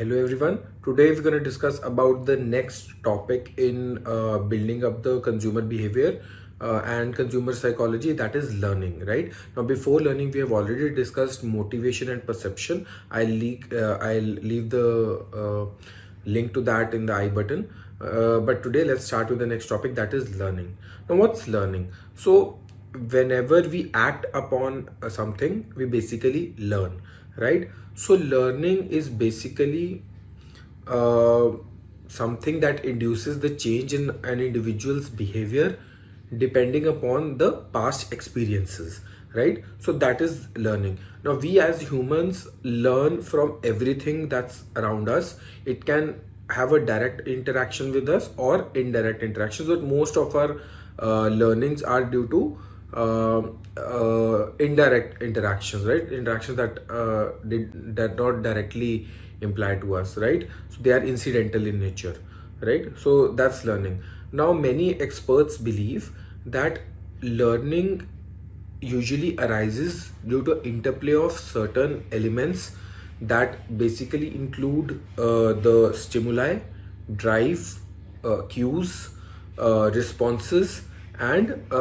Hello everyone. Today we're going to discuss about the next topic in building up the consumer behavior and consumer psychology, that is learning. Right now, before learning, we have already discussed motivation and perception. I'll leave the link to that in the I button. But today let's start with the next topic, that is learning. Now, what's learning? So whenever we act upon something, we basically learn, right? So learning is basically uh, something that induces the change in an individual's behavior depending upon the past experiences, right? So that is learning. Now we as humans learn from everything that's around us. It can have a direct interaction with us or indirect interactions, but most of our learnings are due to indirect interactions, right? Interactions that that not directly imply to us, right? So they are incidental in nature, right? So that's learning. Now many experts believe that learning usually arises due to interplay of certain elements that basically include the stimuli, drive, cues, responses, and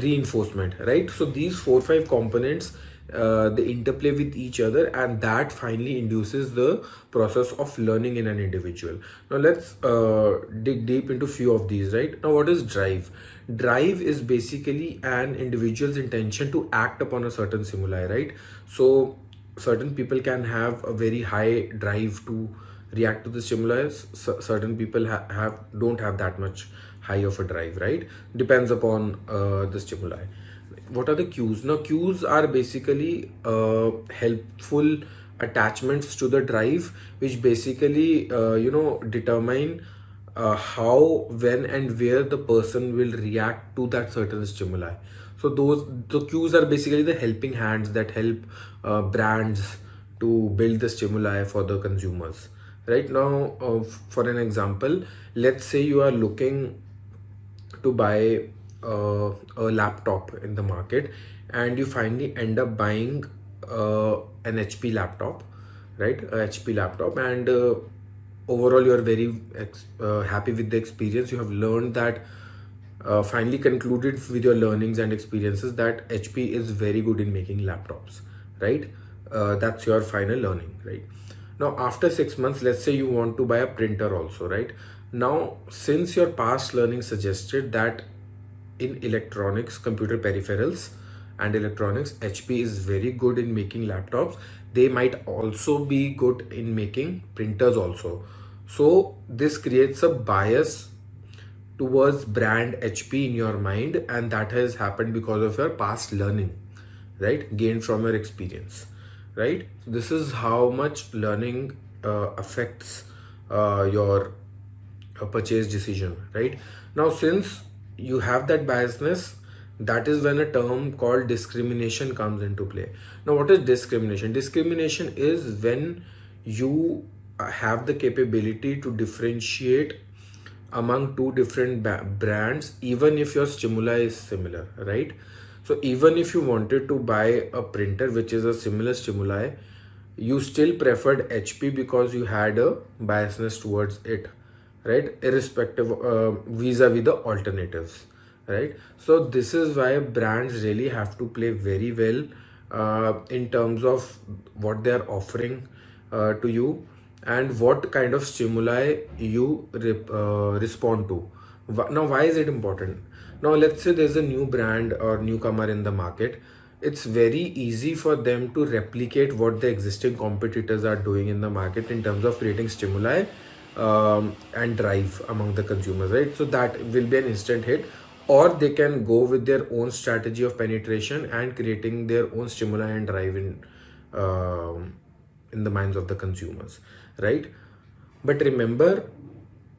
reinforcement, right? So these 4 5 components, they interplay with each other, and that finally induces the process of learning in an individual. Now let's dig deep into few of these. Right now, what is drive? Drive is basically an individual's intention to act upon a certain stimuli, right? So certain people can have a very high drive to react to the stimulus. Certain people have don't have that much high of a drive, right? Depends upon the stimuli. What are the cues? Now cues are basically helpful attachments to the drive, which basically determine how, when, and where the person will react to that certain stimuli. So those the cues are basically the helping hands that help brands to build the stimuli for the consumers. Right now, for an example, let's say you are looking to buy a laptop in the market, and you finally end up buying an HP laptop, right? A HP laptop, and overall you're very happy with the experience. You have learned that, finally concluded with your learnings and experiences, that HP is very good in making laptops, right? That's your final learning, right? Now after 6 months, let's say you want to buy a printer also, right? Now, since your past learning suggested that in electronics, computer peripherals and electronics, HP is very good in making laptops, they might also be good in making printers also. So this creates a bias towards brand HP in your mind, and that has happened because of your past learning, right? Gained from your experience, right? So this is how much learning affects your purchase decision, right? Now since you have that biasness, that is when a term called discrimination comes into play. Now what is discrimination? Discrimination is when you have the capability to differentiate among two different brands, even if your stimuli is similar, right? So even if you wanted to buy a printer which is a similar stimuli, you still preferred HP because you had a biasness towards it, right? Irrespective, vis-a-vis the alternatives, right? So this is why brands really have to play very well in terms of what they are offering to you, and what kind of stimuli you respond to. Now why is it important? Now let's say there's a new brand or newcomer in the market. It's very easy for them to replicate what the existing competitors are doing in the market in terms of creating stimuli and drive among the consumers, right? So that will be an instant hit, or they can go with their own strategy of penetration and creating their own stimuli and drive in the minds of the consumers, right? But remember,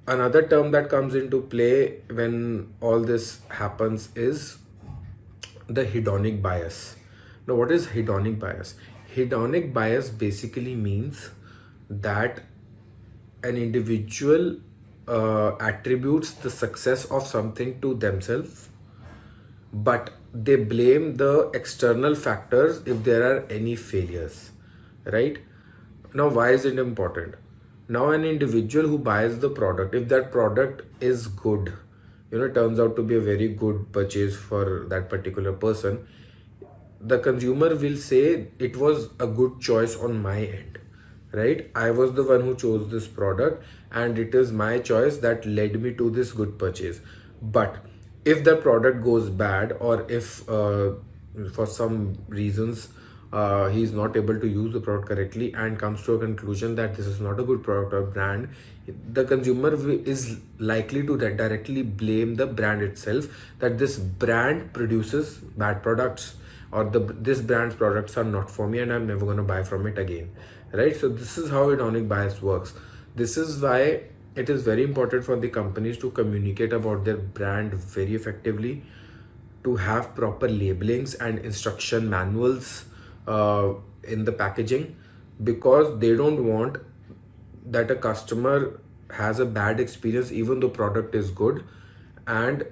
another term that comes into play when all this happens is the hedonic bias. Now what is hedonic bias? Hedonic bias basically means that an individual attributes the success of something to themselves, but they blame the external factors if there are any failures, right? Now why is it important? Now an individual who buys the product, if that product is good, turns out to be a very good purchase for that particular person, the consumer will say it was a good choice on my end, right? I was the one who chose this product and it is my choice that led me to this good purchase. But if the product goes bad, or if for some reasons he is not able to use the product correctly and comes to a conclusion that this is not a good product or brand, the consumer is likely to directly blame the brand itself, that this brand produces bad products, or this brand's products are not for me and I'm never going to buy from it again, right? So this is how hedonic bias works. This is why it is very important for the companies to communicate about their brand very effectively, to have proper labelings and instruction manuals in the packaging, because they don't want that a customer has a bad experience even though product is good, and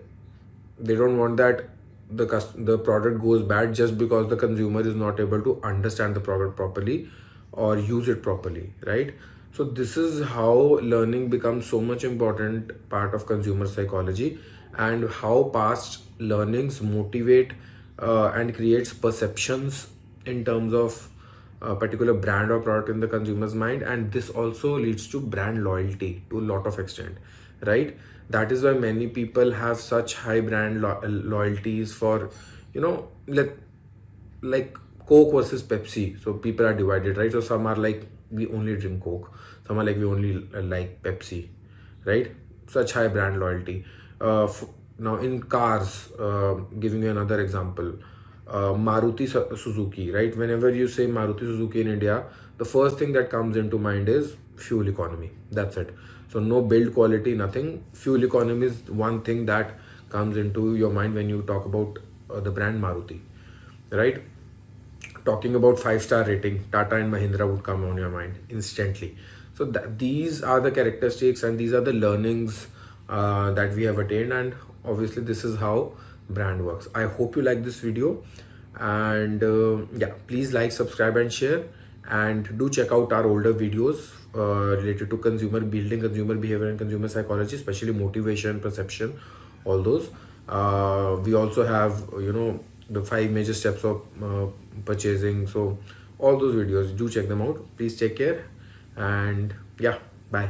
they don't want that the product goes bad just because the consumer is not able to understand the product properly or use it properly, right? So this is how learning becomes so much important part of consumer psychology, and how past learnings motivate and creates perceptions in terms of a particular brand or product in the consumer's mind. And this also leads to brand loyalty to a lot of extent, right? That is why many people have such high brand loyalties for, let like Coke versus Pepsi. So people are divided, right? So some are like, we only drink Coke, some are like, we only like Pepsi, right? Such high brand loyalty. Now in cars, giving you another example, Maruti Suzuki, right? Whenever you say Maruti Suzuki in India, the first thing that comes into mind is fuel economy. That's it. So no build quality, nothing. Fuel economy is one thing that comes into your mind when you talk about the brand Maruti, right? Talking about 5-star rating, Tata and Mahindra would come on your mind instantly. So these are the characteristics and these are the learnings that we have attained, and obviously this is how brand works. I hope you like this video, and yeah, please like, subscribe and share, and do check out our older videos related to consumer building, consumer behavior and consumer psychology, especially motivation, perception, all those. We also have the 5 major steps of purchasing. So all those videos, do check them out. Please take care, and yeah, bye.